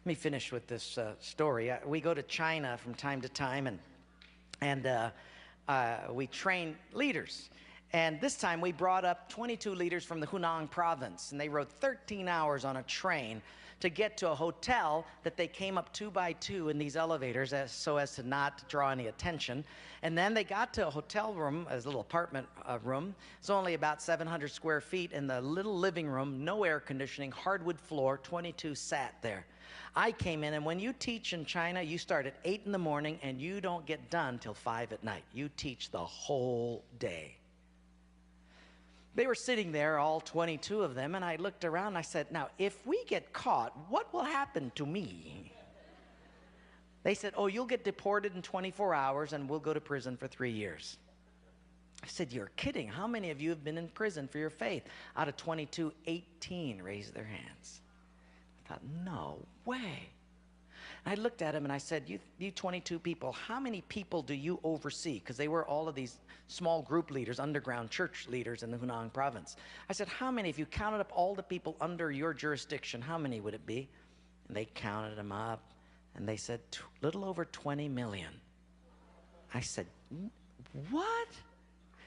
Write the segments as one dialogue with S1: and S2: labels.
S1: Let me finish with this story. We go to China from time to time, and we train leaders. And this time we brought up 22 leaders from the Hunan province, and they rode 13 hours on a train to get to a hotel that they came up 2 by 2 in these elevators so as to not draw any attention. And then they got to a hotel room, a little apartment room. It's only about 700 square feet in the little living room, no air conditioning, hardwood floor, 22 sat there. I came in, and when you teach in China, you start at 8 in the morning and you don't get done till 5 at night. You teach the whole day. They were sitting there, all 22 of them, and I looked around and I said, now, if we get caught, what will happen to me? They said, oh, you'll get deported in 24 hours and we'll go to prison for 3 years. I said, you're kidding. How many of you have been in prison for your faith? Out of 22, 18 raised their hands. I thought, no way. I looked at him and I said, you 22 people, how many people do you oversee? Because they were all of these small group leaders, underground church leaders in the Hunan province. I said, how many, if you counted up all the people under your jurisdiction, how many would it be? And they counted them up, and they said, little over 20 million. I said, what?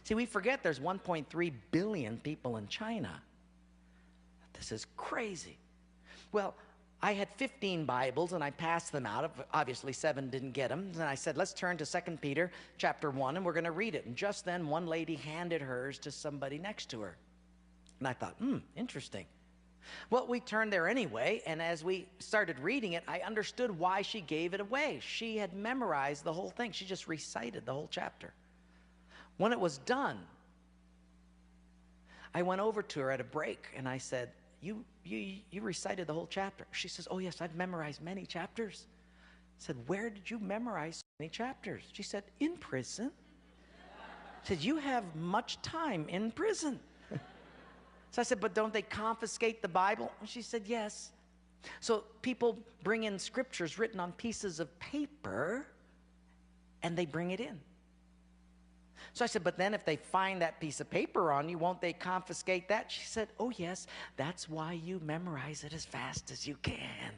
S1: See, we forget there's 1.3 billion people in China. This is crazy. Well, I had 15 Bibles, and I passed them out. Obviously, 7 didn't get them. And I said, let's turn to 2 Peter chapter 1, and we're going to read it. And just then, one lady handed hers to somebody next to her. And I thought, interesting. Well, we turned there anyway, and as we started reading it, I understood why she gave it away. She had memorized the whole thing. She just recited the whole chapter. When it was done, I went over to her at a break, and I said, you recited the whole chapter. She says, oh yes, I've memorized many chapters. I said, where did you memorize so many chapters? She said, in prison. I said, you have much time in prison. So I said, but don't they confiscate the Bible? She said, yes. So people bring in scriptures written on pieces of paper, and they bring it in. So I said, but then if they find that piece of paper on you, won't they confiscate that? She said, oh yes, that's why you memorize it as fast as you can.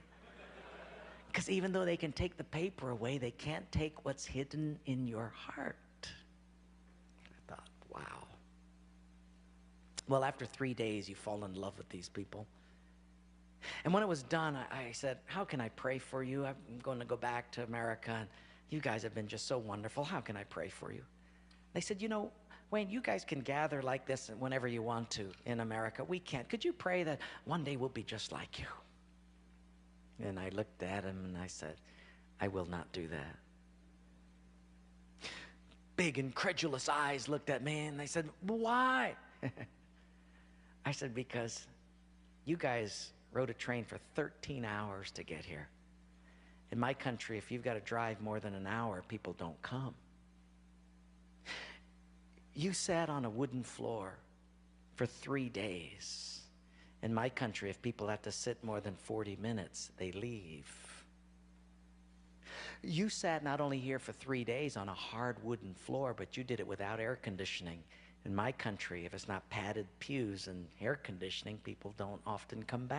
S1: Because even though they can take the paper away, they can't take what's hidden in your heart. I thought, wow. Well, after 3 days, you fall in love with these people. And when it was done, I said, how can I pray for you? I'm going to go back to America, and you guys have been just so wonderful. How can I pray for you? They said, you know, Wayne, you guys can gather like this whenever you want to in America. We can't. Could you pray that one day we'll be just like you? And I looked at him and I said, I will not do that. Big incredulous eyes looked at me and they said, why? I said, because you guys rode a train for 13 hours to get here. In my country, if you've got to drive more than an hour, people don't come. You sat on a wooden floor for 3 days. In my country, if people have to sit more than 40 minutes, they leave. You sat not only here for 3 days on a hard wooden floor, but you did it without air conditioning. In my country, if it's not padded pews and air conditioning, people don't often come back.